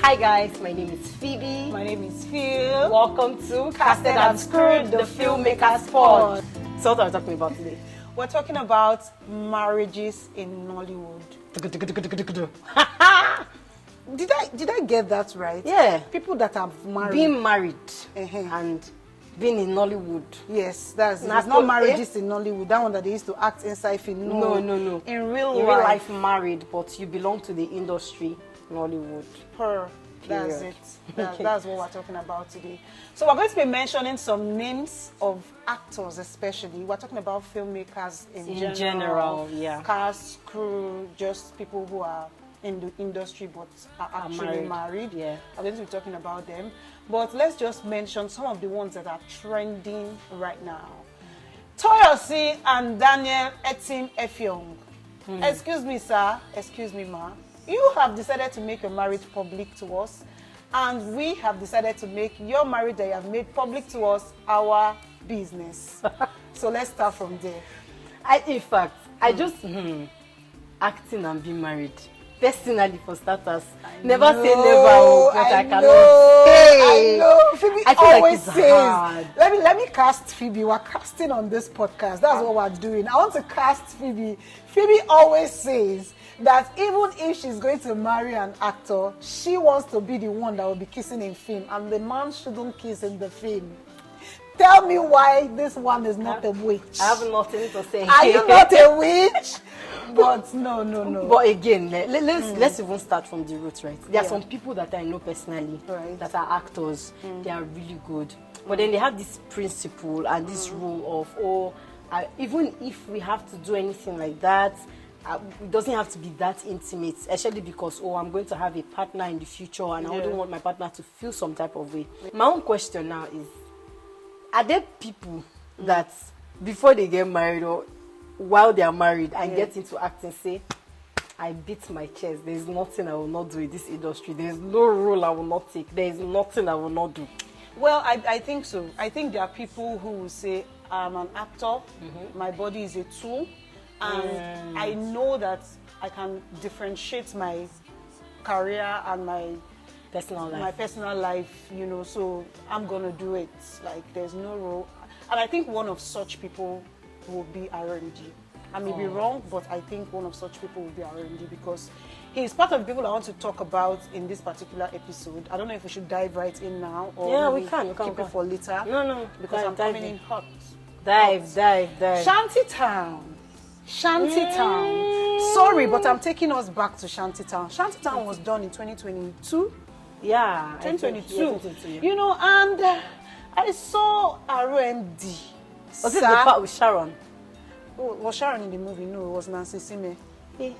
Hi guys, my name is Phoebe. My name is Phil. Welcome to Casted and Screwed, the Filmmaker Pod. So what are we talking about today? We're talking about marriages in Nollywood. Did I get that right? Yeah. People that have married. Being married and being in Nollywood. Yes, it's not marriages in Nollywood. That one that they used to act inside film. No. In real life married, but you belong to the industry, Nollywood. That's it. That's what we're talking about today. So we're going to be mentioning some names of actors, especially. We're talking about filmmakers in general, yeah. Cast, crew, just people who are in the industry but are actually married. Yeah. I'm going to be talking about them. But let's just mention some of the ones that are trending right now. Toyosi and Daniel Etim Effiong. Excuse me, sir. Excuse me, ma. You have decided to make your marriage public to us, and we have decided to make your marriage that you have made public to us our business. So let's start from there. In fact, I just acting and being married. Personally, for starters, never say never, but I cannot say. I know. Phoebe I feel always like it's hard. Let me cast Phoebe. We're casting on this podcast. That's what we're doing. I want to cast Phoebe. Phoebe always says that even if she's going to marry an actor, she wants to be the one that will be kissing in film, and the man shouldn't kiss in the film. Tell me why this one is not a witch. I have nothing to say. Are you not a witch? But no. But again, let's even start from the roots, right? There are some people that I know personally that are actors. They are really good. But then they have this principle and this rule of, even if we have to do anything like that, it doesn't have to be that intimate, especially because, I'm going to have a partner in the future and I wouldn't want my partner to feel some type of way. My own question now is, are there people that before they get married or while they are married and get into acting say, I beat my chest, there's nothing I will not do in this industry, there's no role I will not take, there's nothing I will not do? Well, I think so. I think there are people who will say, I'm an actor, my body is a tool, and I know that I can differentiate my career and my personal life, so I'm gonna do it. Like, there's no role. And I think one of such people will be RMD. I may be wrong, but I think one of such people will be RMD because he's part of the people I want to talk about in this particular episode. I don't know if we should dive right in now or we can keep it for later. No. Because I'm coming in hot. Dive. Shantytown. Sorry, but I'm taking us back to Shantytown. Shantytown was done in 2022. Yeah, 2022. And I saw RMD. Was it the part with Sharon? Oh, was Sharon in the movie? No, it was Nancy Sime. I'm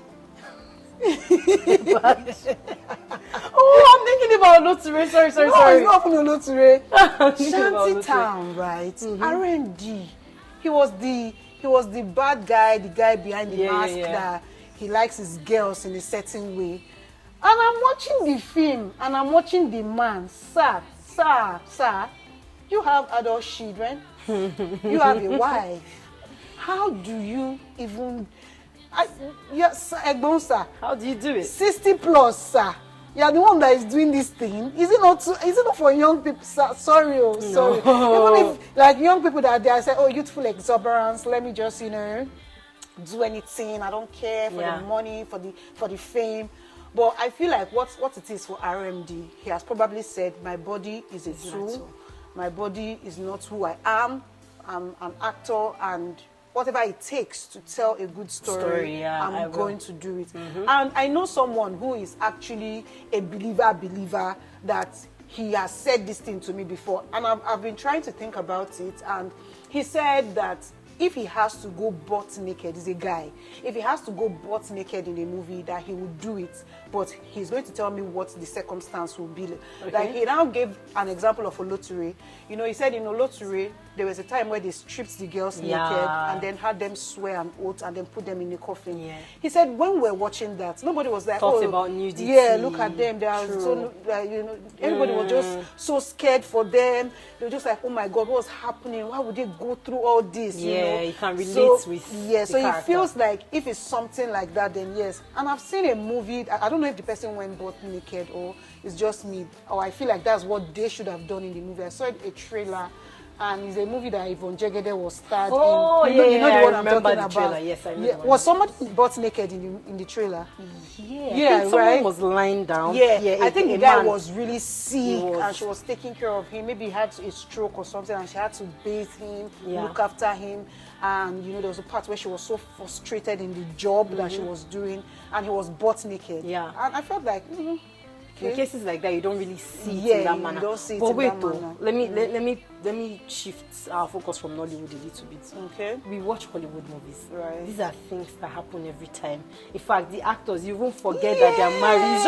thinking about Loture. Sorry. No, it's not from Loture. Shantytown, right? RMD. He was the bad guy, the guy behind the mask that he likes his girls in a certain way. And I'm watching the film and I'm watching the man. Sir, you have adult children. You have a wife. How do you even... sir. How do you do it? 60 plus, sir. You're the one that is doing this thing. Is it not for young people? Sorry. Even if, like, young people that they say, youthful exuberance, let me just, do anything. I don't care for the money, for the fame. But I feel like what it is for RMD, he has probably said, my body is a tool. My body is not who I am. I'm an actor, and whatever it takes to tell a good story, I'm going to do it. And I know someone who is actually a believer that he has said this thing to me before. And I've been trying to think about it. And he said that if he has to go butt naked, he's a guy, if he has to go butt naked in a movie, that he will do it, but he's going to tell me what the circumstance will be. Like, he now gave an example of Oloture. He said in Oloture, there was a time where they stripped the girls naked and then had them swear an oath and then put them in a coffin. He said when we were watching that, nobody was like, thought about nudity. Yeah, look at them. They are so, everybody was just so scared for them. They were just like, oh my God, what's happening? Why would they go through all this? Yeah, you can relate with yeah, so character. it feels like if it's something like that, then yes. And I've seen a movie, I don't know if the person went butt naked or it's just me, or I feel like that's what they should have done in the movie. I saw a trailer, and it's a movie that Yvonne Jegede was starred in. You know the one I'm talking about. Trailer. Yes, I remember. Yeah. Was somebody butt naked in the trailer? Yeah, I think someone was lying down. Yeah, I think the guy was really sick, and she was taking care of him. Maybe he had a stroke or something, and she had to bathe him, look after him. And there was a part where she was so frustrated in the job that she was doing, and he was butt naked. Yeah, and I felt like. In cases like that, you don't really see it in that manner. You don't see it but in wait, that manner. Let me shift our focus from Nollywood a little bit. Okay. We watch Hollywood movies. Right. These are things that happen every time. In fact, the actors, you won't forget that they are married.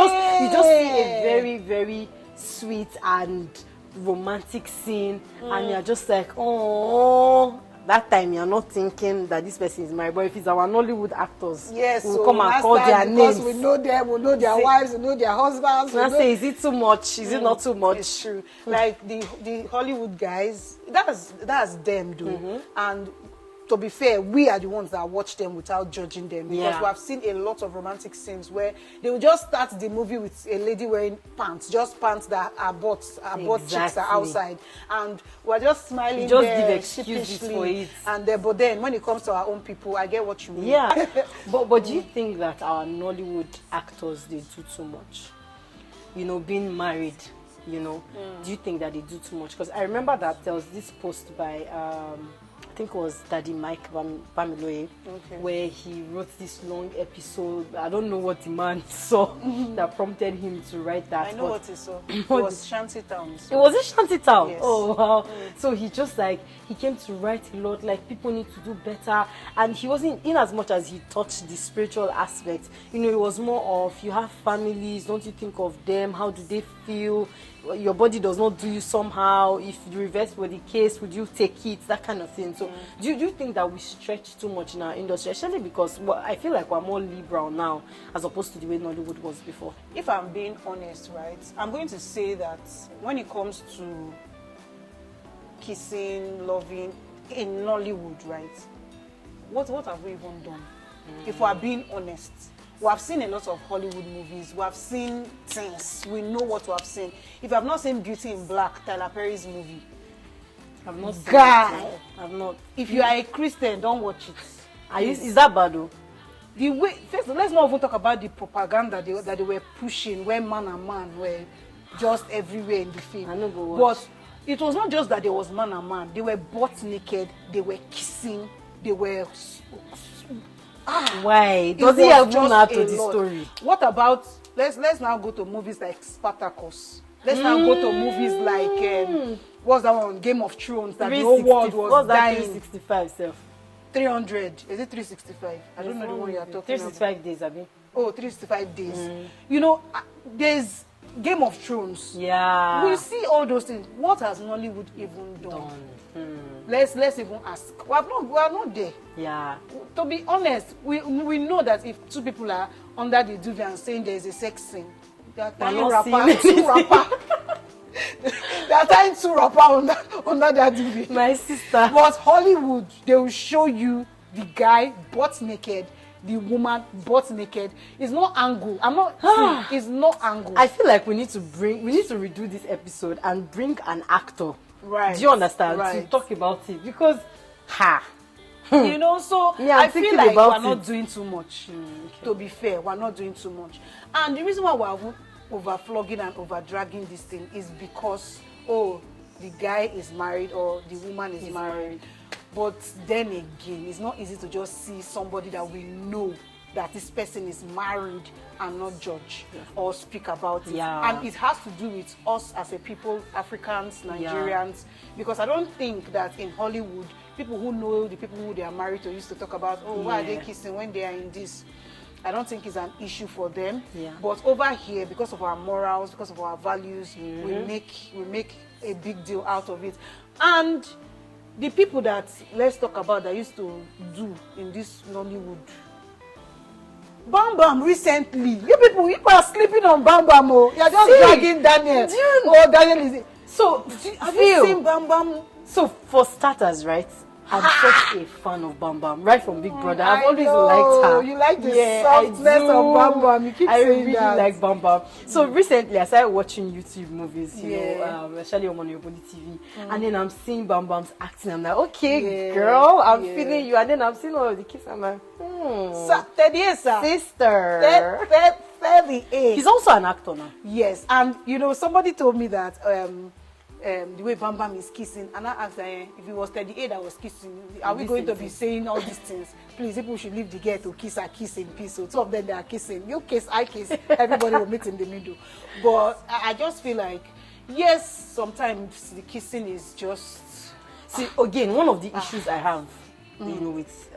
You just see a very, very sweet and romantic scene, and you're just like, oh. That time you're not thinking that this person is married, but if it's our Nollywood actors, we'll come and call their names. We know them, we know their wives, we know their husbands. I say, is it too much? Is it not too much? It's true. Like the Hollywood guys, that's them, though. And to be fair, we are the ones that watch them without judging them, because we have seen a lot of romantic scenes where they will just start the movie with a lady wearing pants, just pants that are butt cheeks are outside, and we're just smiling, just there, give excuses for it. And but then when it comes to our own people, I get what you mean. Yeah, but do you think that our Nollywood actors, they do too much? Being married. Do you think that they do too much? Because I remember that there was this post by I think it was Daddy Mike Bamiloye, where he wrote this long episode. I don't know what the man saw that prompted him to write that. I know what he saw. It was Shantytown. It was a Shantytown. Yes. Oh wow! So he just he came to write a lot. Like, people need to do better, and he wasn't, in as much as he touched the spiritual aspect. It was more of, you have families. Don't you think of them? How do they feel? Your body does not do you somehow. If the reverse were the case, would you take it? That kind of thing. So do you think that we stretch too much in our industry, especially because I feel like we're more liberal now as opposed to the way Nollywood was before? If I'm being honest, right, I'm going to say that when it comes to kissing, loving in Nollywood, right, what have we even done? If we're being honest, we have seen a lot of Hollywood movies. We have seen things. We know what we have seen. If I've not seen Beauty in Black, Tyler Perry's movie, I've not seen it. I've not. If you are a Christian, don't watch it. Is that bad though? The way, first, let's not even talk about the propaganda that they were pushing, where man and man were just everywhere in the film. I know, go watch. But it was not just that there was man and man. They were butt naked. They were kissing. They were. Why? Does he have to add to the story? What about, let's now go to movies like Spartacus. Let's now go to movies like what's that one? Game of Thrones, that the whole world was dying. 365 self. 300. Is it 365? I don't know the one you are talking 365 days, I mean. Oh, 365 days. There's Game of Thrones. Yeah. We see all those things. What has Nollywood even done? Let's even ask. We are not there. Yeah. To be honest, we know that if two people are under the duvet and saying there is a sex scene, they are tying two rapper. They are tying two rapper under that duvet. My sister. But Hollywood, they will show you the guy butt naked, the woman butt naked. It's not angle. It's not angle. I feel like we need to redo this episode and bring an actor. Right. Do you understand? Right. To talk about it, because so yeah, I feel like we're not doing too much. To be fair, we're not doing too much. And the reason why we're overflogging and over-dragging this thing is because, the guy is married or the woman is married. But then again, it's not easy to just see somebody that we know that this person is married and not judge or speak about it. Yeah. And it has to do with us as a people, Africans, Nigerians, because I don't think that in Hollywood, people who know the people who they are married to used to talk about, why are they kissing when they are in this? I don't think it's an issue for them. Yeah. But over here, because of our morals, because of our values, we make a big deal out of it. And the people that, let's talk about, that used to do in this Nollywood, Bam Bam recently. You are sleeping on Bam Bam. You're just dragging Daniel. Daniel is. So have you seen Bam Bam? So for starters, right? I'm such a fan of Bam Bam, right from Big Brother. I've always liked her. You like the softness of Bam Bam. You keep saying that. I really like Bam Bam. So recently, I started watching YouTube movies, you know, especially on your body TV, and then I'm seeing Bam Bam's acting. I'm like, okay, girl, I'm feeling you. And then I'm seeing all of the kids. I'm like, 38, sir. Sister. 38. He's also an actor now. Yes, and you know, somebody told me that the way Bam Bam is kissing, and I asked if it was 38 that was kissing, are we going to be saying all these things? Please, people should leave the girl to kiss in peace. So two of them, they are kissing. You kiss, I kiss. Everybody will meet in the middle. But I just feel like, yes, sometimes the kissing is just... See, again, one of the issues I have, you know, with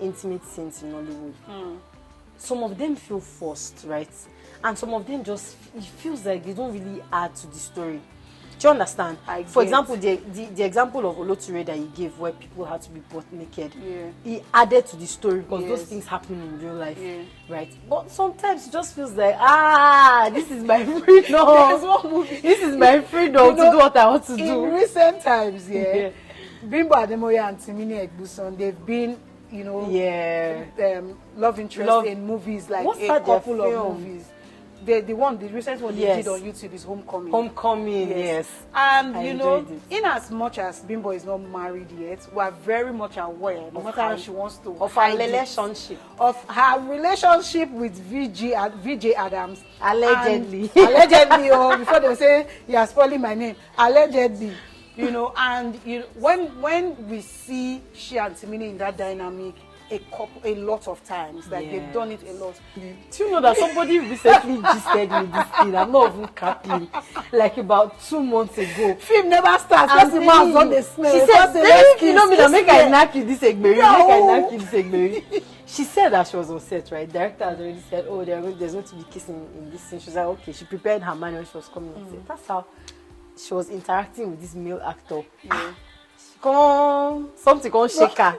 intimate scenes in Nollywood, some of them feel forced, right? And some of them just, it feels like they don't really add to the story. Do you understand? For example, the example of Oloture that you gave, where people had to be butt naked, he added to the story because those things happen in real life, right? But sometimes it just feels like, this is my freedom. This is my freedom to do what I want to do. In recent times, Bimbo Ademoye and Timini Egbuson, they've been, you know, love interest in movies, like a couple of movies. The recent one they did on YouTube is Homecoming. Homecoming, yes. And you know, in as much as Bimbo is not married yet, we are very much aware, no matter how she wants to, of her relationship, with VJ Adams. Allegedly. Allegedly, or before they say you are spoiling my name. Allegedly. You know, and you know, when we see she and Timini in that dynamic, a lot of times, like they've done it a lot. Do you know that somebody recently gisted me this thing? I'm not even capping. Like about 2 months ago. Film never starts. That's the man's on the smell. She said, you know me, that make I knock you this egberi. She said that she was on set, right? Director has already said, oh, there's going to be kissing in this scene. She was like, okay. She prepared her mind when she was coming on set. That's how she was interacting with this male actor. Something called shaker.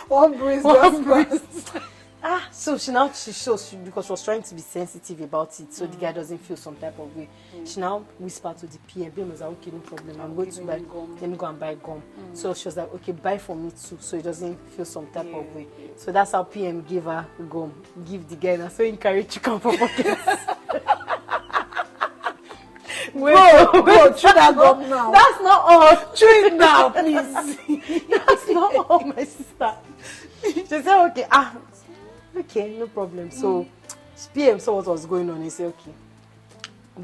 One breeze. So she shows, because she was trying to be sensitive about it, so the guy doesn't feel some type of way. She now whispered to the PM. PM was like, okay, no problem, I'm going to buy gum. Let me go and buy gum. So she was like, okay, buy for me too, so he doesn't feel some type of way. So that's how PM gave her gum, give the guy, and so he encouraged chicken for pockets. Go, chew that gum now. That's not all. Chew it now, please. That's not all, my sister. She said, okay, no problem. So PM saw what was going on. He said, okay,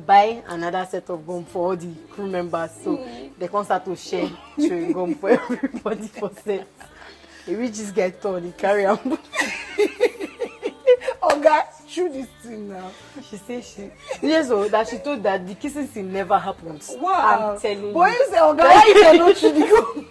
buy another set of gum for all the crew members. So they can start to share chewing gum for everybody for set. He reached this guy turn, he carry him. Oh, guys, chew this thing now. She said that she told that the kissing scene never happened. Wow. I'm telling you. Boy, you say, oh, guys, why you cannot chew the gum?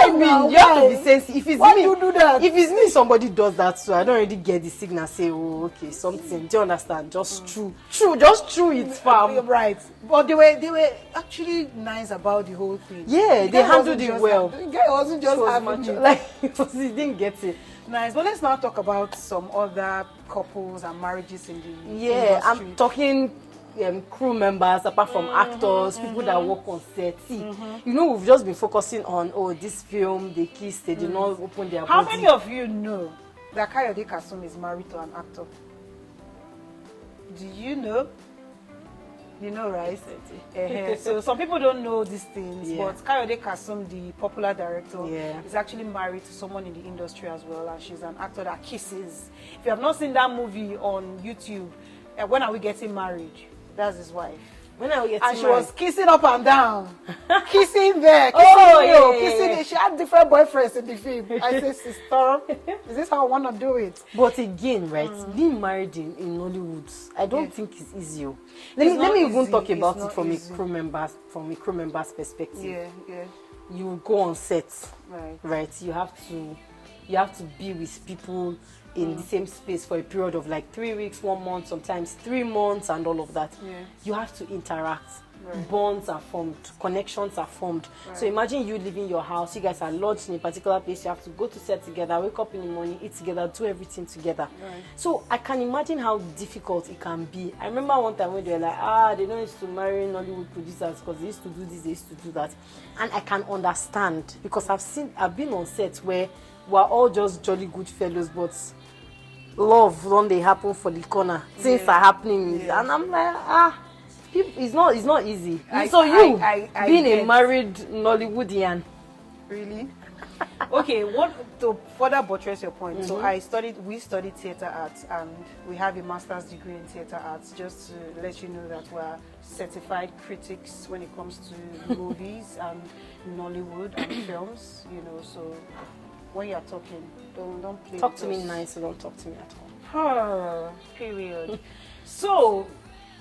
I mean, you have to be sensitive. If it's me, you do that? If it's me, somebody does that, so I don't already get the signal. Say, oh, okay, something. Do you understand? Just true, just true. It's fam. Right. But they were actually nice about the whole thing. Yeah, they handled it well. The guy wasn't just having it. Like he didn't get it. Nice. But let's now talk about some other couples and marriages in the industry. I'm talking crew members, apart from actors, people that work on set. See, you know, we've just been focusing on, this film, they kissed, they did not open their How body. many of you know that Kayode Kasum is married to an actor? Do you know? You know, right? So some people don't know these things, but Kayode Kasum, the popular director, is actually married to someone in the industry as well, and she's an actor that kisses. If you have not seen that movie on YouTube, When Are We Getting Married? That's his wife. When Are We Getting Married? And she was kissing up and down, kissing there, kissing kissing. She had different boyfriends in the film. I say, sister, is this how I want to do it? But again, right, being married in Nollywood, I don't think it's easy. Let me even talk about it from a crew member's perspective. You go on set, right? You have to be with people in the same space for a period of like 3 weeks, 1 month, sometimes 3 months, and all of that. You have to interact. bonds are formed, connections are formed. So imagine you leaving your house, you guys are lodged in a particular place, you have to go to set together, wake up in the morning, eat together, do everything together. So I can imagine how difficult it can be. I remember one time when they were like, they don't used to marry Nollywood producers because they used to do this, they used to do that. And I can understand, because I've been on sets where we're all just jolly good fellows, but love don't they happen for the corner. Things are happening, and I'm like, it's not easy. Being a married Nollywoodian, really? Okay, to further buttress your point, so we studied theater arts, and we have a master's degree in theater arts, just to let you know that we're certified critics when it comes to movies and Nollywood and films, you know. So when you're talking, don't play. Talk to me nice, so don't talk to me at all. Period. So,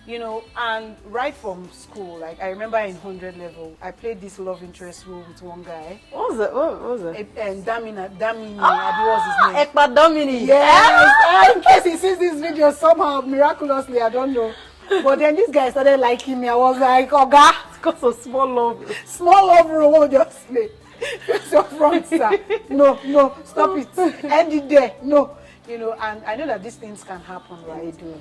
you know, and right from school, like I remember in 100 level, I played this love interest role with one guy. What was it? And Damini, was his name. Ekpa Domini. Yes. In case he sees this video somehow, miraculously, I don't know. But then this guy started liking me. I was like, Oga. Because of small love. Small love role, just play. Face your front, sir. No, stop it. End it there. No. You know, and I know that these things can happen, right? They do.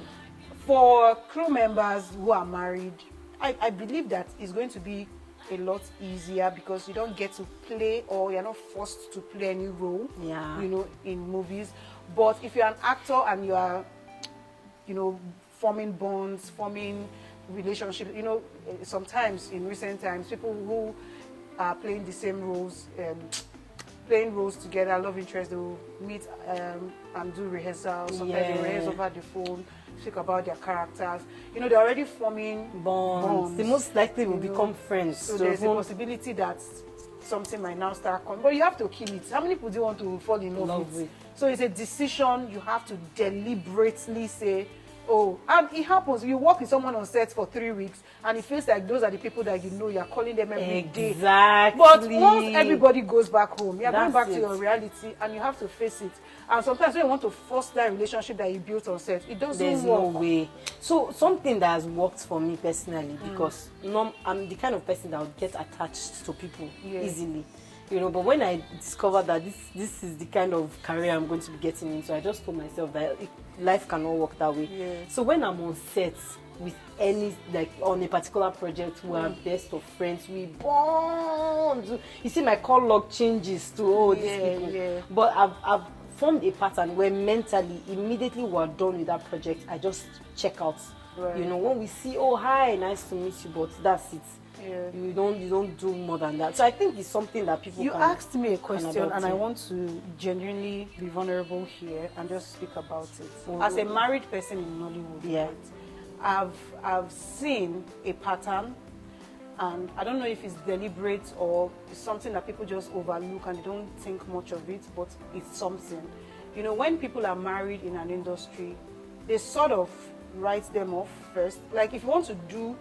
For crew members who are married, I believe that it's going to be a lot easier because you don't get to play, or you're not forced to play any role, you know, in movies. But if you're an actor and you are, you know, forming bonds, forming relationships, you know, sometimes in recent times, people who are playing the same roles, playing roles together, love interest, they will meet and do rehearsals. Sometimes they rehearse over the phone, speak about their characters. You know, they're already forming bonds. They most likely will become friends. So there's a possibility that something might now start coming. But you have to kill it. How many people do you want to fall in love with? So it's a decision you have to deliberately say, oh, and it happens. You work with someone on set for 3 weeks, and it feels like those are the people that you know. You're calling them every day. Exactly. But once everybody goes back home, you're going back to your reality, and you have to face it. And sometimes when you want to force that relationship that you built on set, it doesn't work. There's no way. So something that has worked for me personally, because I'm the kind of person that would get attached to people easily. You know, but when I discovered that this is the kind of career I'm going to be getting into, I just told myself that life cannot work that way. So when I'm on set with any, like on a particular project, we are best of friends, we bond. You see, my call log changes to these people. But I've formed a pattern where mentally, immediately we're done with that project, I just check out. You know, when we see, oh hi, nice to meet you, but that's it. You don't do more than that. So I think it's something that people You asked me a question, and I want to genuinely be vulnerable here and just speak about it. As a married person in Nollywood, I've seen a pattern, and I don't know if it's deliberate or it's something that people just overlook and they don't think much of it, but it's something. You know, when people are married in an industry, they sort of write them off first. Like if you want to do,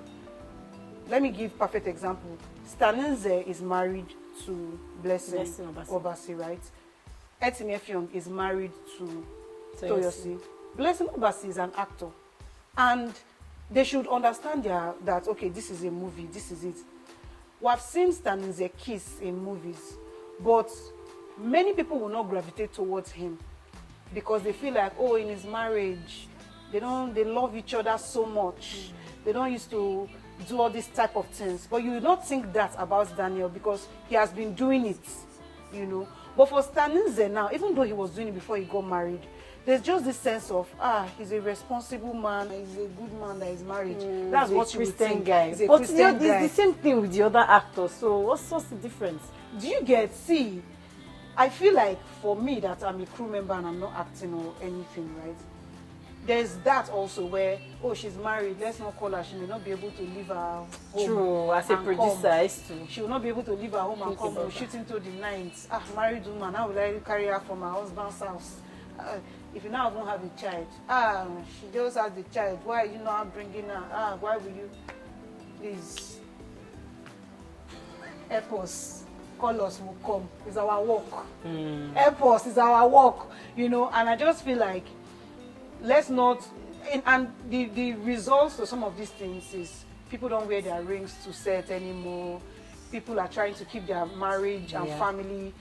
let me give perfect example. Staninze is married to Blessing Obasi, right? Etime Effiong is married to Toyosi. Blessing Obasi is an actor, and they should understand that okay, this is a movie, this is it. We have seen Staninze kiss in movies, but many people will not gravitate towards him because they feel like, oh, in his marriage, they love each other so much. They don't used to do all these type of things. But you will not think that about Daniel because he has been doing it, you know. But for Staninze now, even though he was doing it before he got married, there's just this sense of, he's a responsible man, he's a good man that is married. That's what you Christian guy. He's a but Christian guy. It's the same thing with the other actors. So what's the difference? Do you get, see, I feel like for me that I'm a crew member and I'm not acting or anything, right? There's that also where, oh, she's married, let's not call her, she may not be able to leave her home. True, as a producer, I used to. She will not be able to leave her home and come home, shoot into the night. Married woman, how will I carry her from her husband's house? If you now don't have a child, she just has the child, why are you not bringing her? Why will you? Please, help us. Call us, will come. It's our work. Help us, it's our work. You know, and I just feel like, let's not, and the results of some of these things is people don't wear their rings to set anymore. People are trying to keep their marriage and family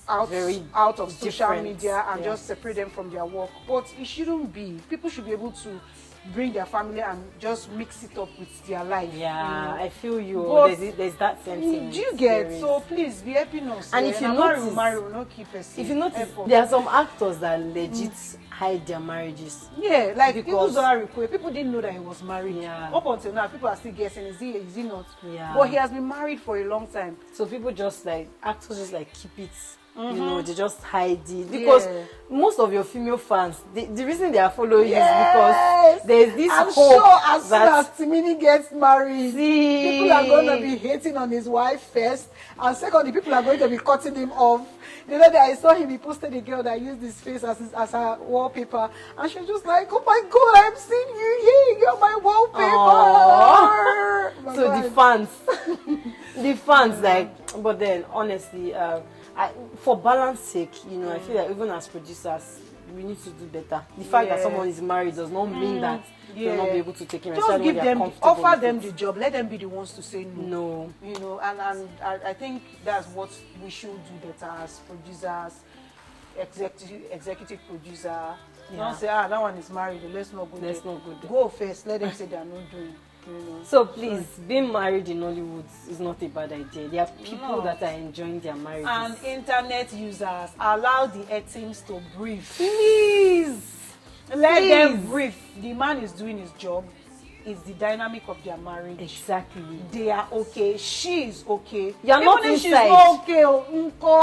out of social media and just separate them from their work. But it shouldn't be. People should be able to bring their family and just mix it up with their life. Yeah, I feel you. There's that same thing. Do you get? So please be helping us. And if you notice, if you notice, there are some actors that legit hide their marriages. Yeah, like people didn't know that he was married. Yeah. Up until now, people are still guessing, is he not? Yeah. But he has been married for a long time. So people just like, actors just like keep it. You know, they just hide it because most of your female fans, the reason they are following you is because there's this I'm hope sure as that soon as Timini gets married, people are going to be hating on his wife first, and secondly, people are going to be cutting him off. The other day I saw him, he posted a girl that used his face as her wallpaper, and she was just like, oh my God, I'm seeing you here, you're my wallpaper. So the fans like, but then honestly, for balance sake, you know, I feel like even as producers, we need to do better. The fact that someone is married does not mean that they'll not be able to take him. Just give them, offer them the job. Let them be the ones to say no. No. You know, and I think that's what we should do better as producers, executive producer. Don't say, that one is married, let's not go there. Go first, let them say they are not doing. You know. So please, being married in Nollywood is not a bad idea. There are people that are enjoying their marriages. And internet users, allow the teams to breathe. Please! Let them breathe. The man is doing his job. It's the dynamic of their marriage. Exactly. They are okay. She is okay. You're not if inside. She's not okay,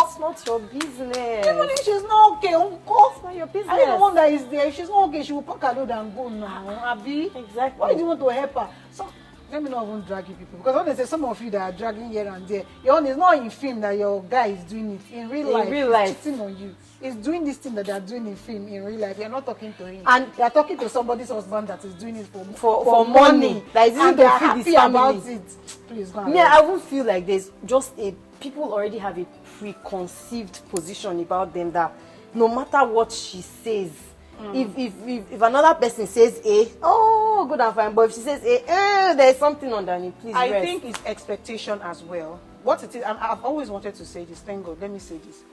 it's not your business. Even if she's not okay, it's not your business. I mean, the one that is there, if she's not okay, she will pack her load and go now. Abi? Exactly. Why do you want to help her? So, let me not even drag you people, because when they say some of you that are dragging here and there, your own is not in film that your guy is doing it. In real life, he's cheating on you. He's doing this thing that they are doing in film in real life. You're not talking to him, and they are talking to somebody's husband that is doing it for money. That is and they are happy about it. Please go on. Yeah, I would feel like there's just people already have a preconceived position about them that no matter what she says, if another person says A, oh, good and fine. But if she says A, there's something underneath. Please I rest. think it's expectation as well. What it is, I've always wanted to say this. Thank God. Let me say this.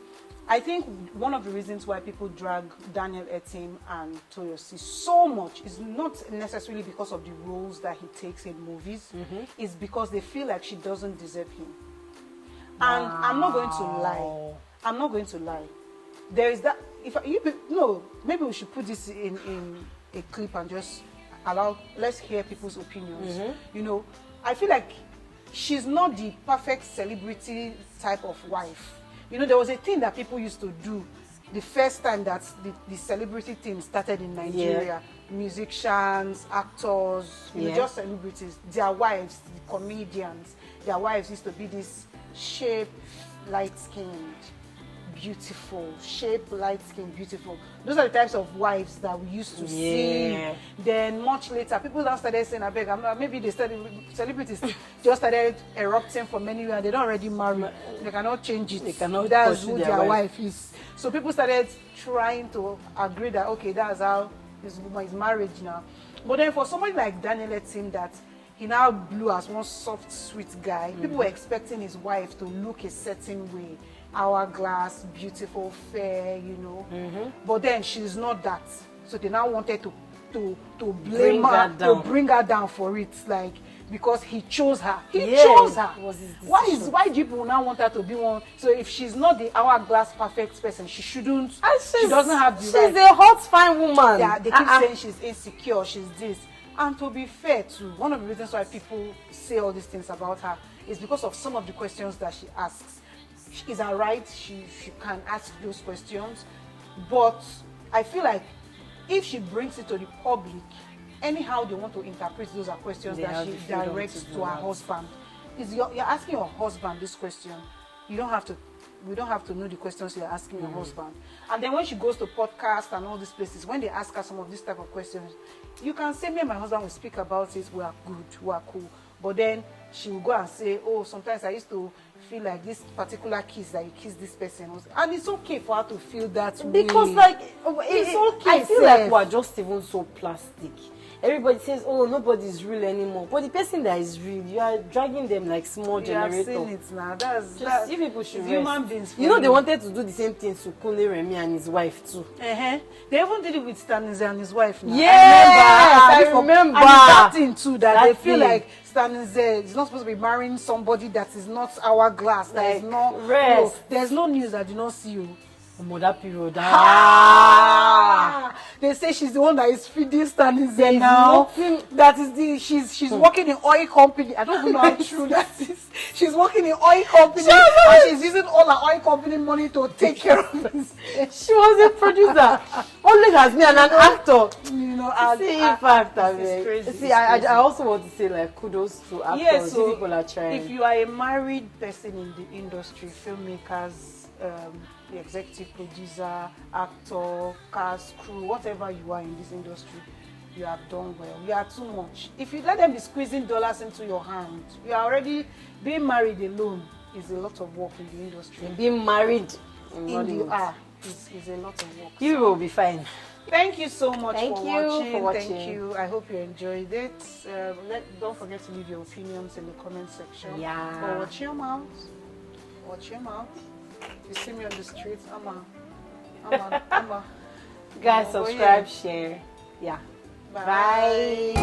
I think one of the reasons why people drag Daniel Etim and Toyosi so much is not necessarily because of the roles that he takes in movies. It's because they feel like she doesn't deserve him. And I'm not going to lie. I'm not going to lie. There is that. Maybe we should put this in a clip and just let's hear people's opinions. You know, I feel like she's not the perfect celebrity type of wife. You know, there was a thing that people used to do the first time that the celebrity thing started in Nigeria. Musicians, actors, you know, just celebrities. Their wives, the comedians, their wives used to be this shape, light-skinned, beautiful, shape, light-skinned, beautiful. Those are the types of wives that we used to see. Then much later, people now started saying, I beg, maybe celebrities just started erupting from anywhere and they don't already marry. They cannot change it. They cannot. That's who their wife is. So people started trying to agree that, okay, that's how this woman is married now. But then for somebody like Daniel Etim, that he now blew as one soft, sweet guy, people were expecting his wife to look a certain way. Hourglass, beautiful, fair, you know. But then she's not that. So they now wanted to blame her, to bring her down for it, like, because he chose her. He chose her. Why do people now want her to be one? So if she's not the hourglass perfect person, she shouldn't. She doesn't have the right. She's a hot, fine woman. Yeah, they keep saying she's insecure, she's this. And to be fair too, one of the reasons why people say all these things about her is because of some of the questions that she asks. Is her right? She can ask those questions, but I feel like if she brings it to the public, anyhow they want to interpret those are questions that she directs to her husband. You're asking your husband this question. We don't have to know the questions you're asking your husband. And then when she goes to podcasts and all these places, when they ask her some of these type of questions, you can say, me and my husband will speak about it. We are good. We are cool. But then she will go and say, oh, sometimes I used to feel like this particular kiss that you kiss this person, and it's okay for her to feel that way. Because like it's okay. I feel like we're just even so plastic. everybody says, oh, nobody's real anymore. But the person that is real, you are dragging them like small generator. You have seen it now. Just you people should human beings. You know, they wanted to do the same thing to Kunle Remi and his wife too. They even did it with Stanley and his wife now. Yes, I remember. And that thing too, that they feel like Stanley is not supposed to be marrying somebody that is not hourglass. That is not rest. There's no news that do not see you. That period. They say she's the one that is feeding Stanley now. That is she's working in oil company. I don't even know how true that is. She's working in oil company and she's using all her oil company money to take care of this. She was a producer. Only has me and an actor. You know, I also want to say like kudos to actors. Yes, so people are trying. If you are a married person in the industry, filmmakers, the executive producer, actor, cast, crew, whatever you are in this industry, you have done well. You are too much. If you let them be squeezing dollars into your hand, you are already being married alone is a lot of work in the industry. And being married in Nollywood is a lot of work. You will be fine. Thank you so much for watching. Thank you. I hope you enjoyed it. Don't forget to leave your opinions in the comment section. Yeah. But watch your mouth. Watch your mouth. You see me on the streets, I'm a. Guys, subscribe, share. Yeah. Bye.